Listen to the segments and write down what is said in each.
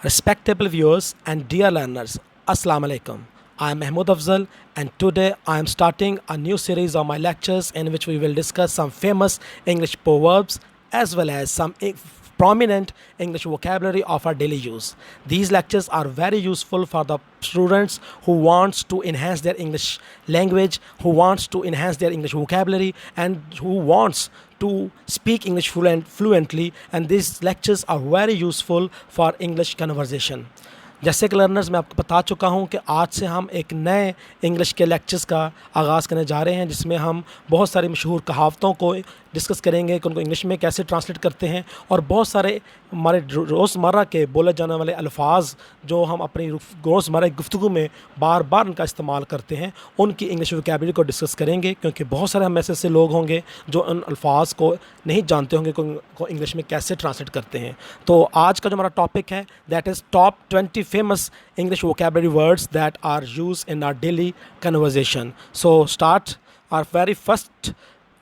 Respectable viewers and dear learners, Assalamu alaikum. I am Mahmood Afzal and today I am starting a new series of my lectures in which we will discuss some famous English proverbs as well as some prominent English vocabulary of our daily use. These lectures are very useful for the students who wants to enhance their English language, who wants to enhance their English vocabulary and who wants to speak English fluently, and these lectures are very useful for English conversation. जैसे कि learners मैं आपको बता चुका हूं कि आज से हम एक नए इंग्लिश के लेक्चर्स का आगाज़ करने जा रहे हैं जिसमें हम बहुत सारी मशहूर कहावतों को डिस्कस करेंगे कि उनको इंग्लिश में कैसे ट्रांसलेट करते हैं और बहुत सारे हमारे रोज़मर्रा के बोले जाने वाले अल्फाज जो हम अपनी रोज़मर्रा की गुफ्तगू में बार बार उनका इस्तेमाल करते हैं उनकी इंग्लिश वोकैबुलरी को डिस्कस करेंगे, क्योंकि बहुत सारे हम ऐसे लोग होंगे जो उन अल्फाज को नहीं जानते होंगे को इंग्लिश में कैसे ट्रांसलेट करते हैं। तो आज का जो हमारा टॉपिक है that is top 20 famous English vocabulary words that are used in our daily conversation. So start. Our very first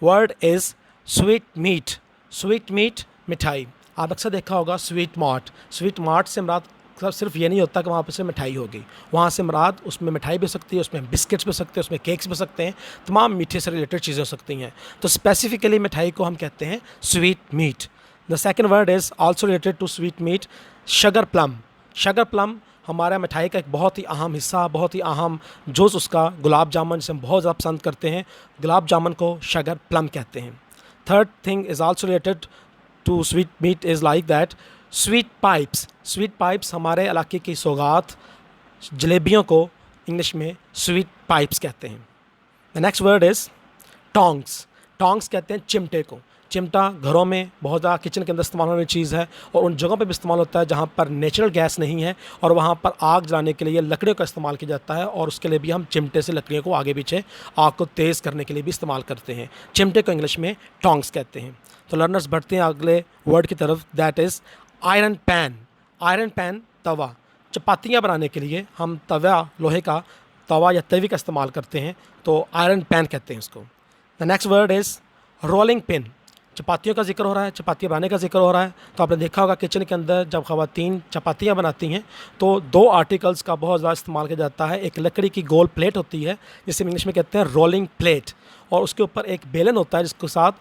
word is sweet meat. Sweet meat मिठाई। आप अक्सर देखा होगा स्वीट मार्ट। स्वीट मार्ट से मुराद सिर्फ ये नहीं होता कि वहाँ पर से मिठाई होगी, वहाँ से मुराद उसमें मिठाई भी हो सकती है, उसमें बिस्किट्स भी हो सकते हैं, उसमें केक्स भी हो सकते हैं, तमाम मीठे से रिलेटेड चीज़ें हो सकती हैं। तो स्पेसिफिकली मिठाई को हम कहते हैं sweet meat. The second word is also related to sweet meat, sugar plum. Sugar plum हमारा मिठाई का एक बहुत ही अहम हिस्सा, बहुत ही अहम जुज़ उसका गुलाब जामुन जिसे हम बहुत ज़्यादा पसंद करते हैं, गुलाब जामुन को शुगर प्लम कहते हैं। Third thing is also related to sweet meat is like that sweet pipes. Sweet pipes हमारे इलाके की सौगात जलेबियों को इंग्लिश में स्वीट पाइप्स कहते हैं। The next word is tongs. Tongs कहते हैं चिमटे को। चिमटा घरों में बहुत ज़्यादा किचन के अंदर इस्तेमाल होने वाली चीज़ है और उन जगहों पे भी इस्तेमाल होता है जहाँ पर नेचुरल गैस नहीं है और वहाँ पर आग जलाने के लिए लकड़ियों का इस्तेमाल किया जाता है और उसके लिए भी हम चिमटे से लकड़ियों को आगे पीछे आग को तेज़ करने के लिए भी इस्तेमाल करते हैं। चिमटे को इंग्लिश में टोंग्स कहते हैं। तो लर्नर्स बढ़ते हैं अगले वर्ड की तरफ, that is iron pan. Iron pan तवा। चपातियाँ बनाने के लिए हम तवा, लोहे का तवा या तवी का इस्तेमाल करते हैं, तो आयरन पैन कहते हैं इसको। The next word is rolling pin. चपातियों का जिक्र हो रहा है, चपातियाँ बनाने का जिक्र हो रहा है, तो आपने देखा होगा किचन के अंदर जब ख़वातीन चपातियाँ बनाती हैं तो दो आर्टिकल्स का बहुत ज़्यादा इस्तेमाल किया जाता है। एक लकड़ी की गोल प्लेट होती है जिसे इंग्लिश में कहते हैं रोलिंग प्लेट, और उसके ऊपर एक बेलन होता है जिसके साथ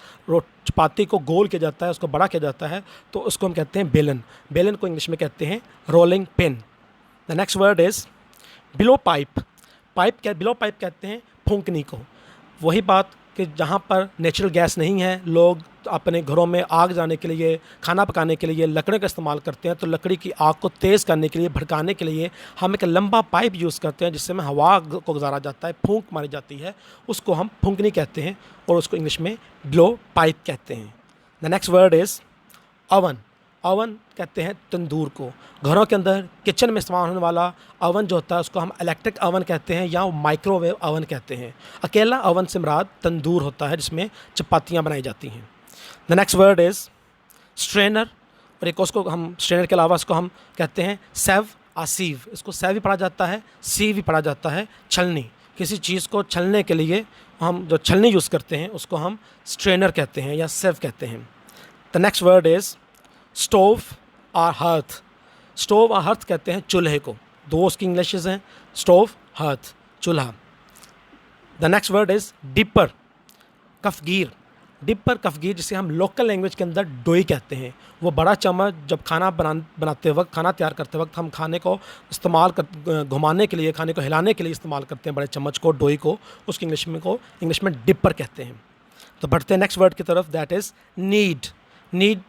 चपाती को गोल किया जाता है, उसको बड़ा किया जाता है, तो उसको हम कहते हैं बेलन। बेलन को इंग्लिश में कहते हैं rolling pin. The next word is below pipe. Below pipe कहते हैं फूंकनी को। वही बात कि जहाँ पर नेचुरल गैस नहीं है, लोग अपने घरों में आग जलाने के लिए, खाना पकाने के लिए लकड़ी का इस्तेमाल करते हैं, तो लकड़ी की आग को तेज़ करने के लिए, भड़काने के लिए हम एक लंबा पाइप यूज़ करते हैं जिससे में हवा को गुजारा जाता है, फूंक मारी जाती है, उसको हम फूंकनी कहते हैं और उसको इंग्लिश में ब्लो पाइप कहते हैं। The next word is oven. Oven कहते हैं तंदूर को। घरों के अंदर किचन में इस्तेमाल होने वाला ओवन जो होता है उसको हम इलेक्ट्रिक ओवन कहते हैं या माइक्रोवेव ओवन कहते हैं। अकेला ओवन से मुराद तंदूर होता है जिसमें चपातियाँ बनाई जाती हैं। The next word is strainer, और एक उसको हम स्ट्रेनर के अलावा इसको हम कहते हैं सेव आ सीव। इसको सेव भी पढ़ा जाता है, सीव भी पढ़ा जाता है, छलनी। किसी चीज़ को छलने के लिए हम जो छलनी यूज़ करते हैं उसको हम स्ट्रेनर कहते हैं या सेव कहते हैं। The next word is stove और हर्थ। स्टोव और हर्थ कहते हैं चूल्हे को। दो उसकी इंग्लिशेस हैं, स्टोव, हर्थ, चूल्हा। The next word is dipper, कफगीर। डिपर, कफगीर जिसे हम लोकल लैंग्वेज के अंदर डोई कहते हैं। वो बड़ा चम्मच जब खाना बनाते वक्त, खाना तैयार करते वक्त हम खाने को इस्तेमाल कर घुमाने के लिए, खाने को हिलाने के लिए इस्तेमाल करते हैं बड़े चम्मच को, डोई को, उसकी इंग्लिश में डिपर कहते हैं। तो बढ़ते हैं नेक्स्ट वर्ड की तरफ, दैट इज़ नीड। नीड,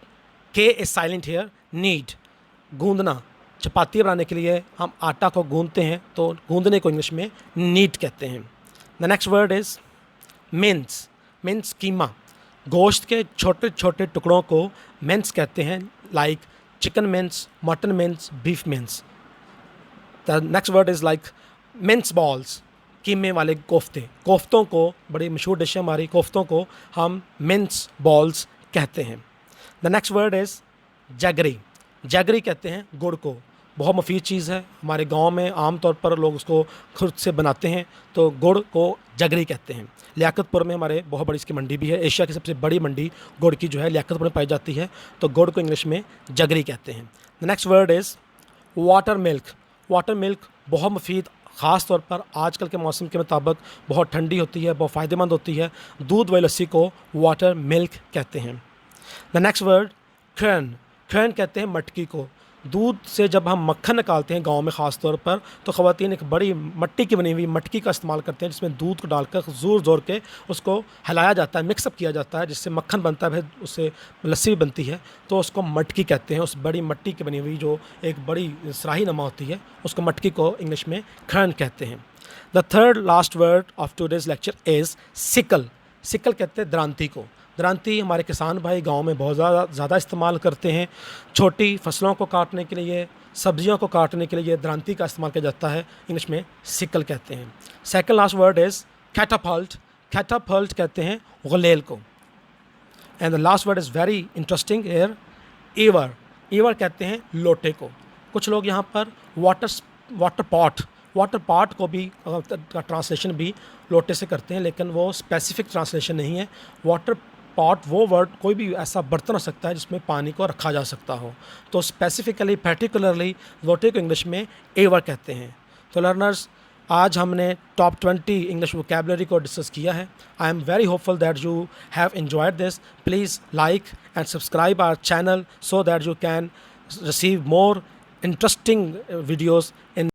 के इज साइलेंट हेयर, नीड, गूंदना। चपाती बनाने के लिए हम आटा को गूंदते हैं तो गूंदने को इंग्लिश में नीड कहते हैं। The next word is mince. Mince कीमा। गोश्त के छोटे छोटे टुकड़ों को मिन्स कहते हैं, like chicken mince, mutton mince, beef mince. The next word is like mince balls, कीमे वाले कोफ्ते। कोफ्तों को, बड़ी मशहूर डिश है हमारी, कोफ्तों को हम मिन्स बॉल्स कहते हैं। The next word is jaggery. Jaggery कहते हैं गुड़ को। बहुत मुफीद चीज़ है, हमारे गांव में आम तौर पर लोग उसको खुद से बनाते हैं, तो गुड़ को जगरी कहते हैं। लियाकतपुर में हमारे बहुत बड़ी इसकी मंडी भी है, एशिया की सबसे बड़ी मंडी गुड़ की जो है लियाकतपुर में पाई जाती है, तो गुड़ को इंग्लिश में जगरी कहते हैं। The next word is water milk बहुत मुफीद, ख़ास तौर पर आजकल के मौसम के मुताबिक बहुत ठंडी होती है, बहुत फ़ायदेमंद होती है। दूध व लस्सी को वाटर मिल्क कहते हैं। द नेक्स्ट वर्ड खैन, खैन कहते हैं मटकी को। दूध से जब हम मक्खन निकालते हैं गांव में ख़ास तौर पर, तो ख़वातीन एक बड़ी मट्टी की बनी हुई मटकी का इस्तेमाल करते हैं, जिसमें दूध को डालकर ज़ोर ज़ोर के उसको हिलाया जाता है, मिक्सअप किया जाता है, जिससे मक्खन बनता है, फिर उससे लस्सी भी बनती है। तो उसको मटकी कहते हैं। उस बड़ी मट्टी की बनी हुई जो एक बड़ी सराही नमा होती है, उसको मटकी को इंग्लिश में खैन कहते हैं। The third last word of today's lecture is sickle. Sickle कहते हैं दरांती को। दरांती हमारे किसान भाई गांव में बहुत ज़्यादा इस्तेमाल करते हैं। छोटी फसलों को काटने के लिए, सब्जियों को काटने के लिए दरांती का इस्तेमाल किया जाता है, इंग्लिश में सिकल कहते हैं। Second last word is catapult. Catapult कहते हैं गुलेल को। And the last word is very interesting ewer, ewer. Ewer कहते हैं लोटे को। कुछ लोग यहाँ पर वाटर पॉट को भी का ट्रांसलेशन भी लोटे से करते हैं, लेकिन वो स्पेसिफिक ट्रांसलेशन नहीं है। वाटर पॉट वो वर्ड कोई भी ऐसा बर्तन हो सकता है जिसमें पानी को रखा जा सकता हो, तो स्पेसिफिकली पर्टिकुलरली लोटे को इंग्लिश में एवर कहते हैं। तो लर्नर्स, आज हमने टॉप 20 इंग्लिश वोकैबुलरी को डिस्कस किया है। I am very hopeful that you have enjoyed this. Please like and subscribe our channel so that you can receive more interesting videos in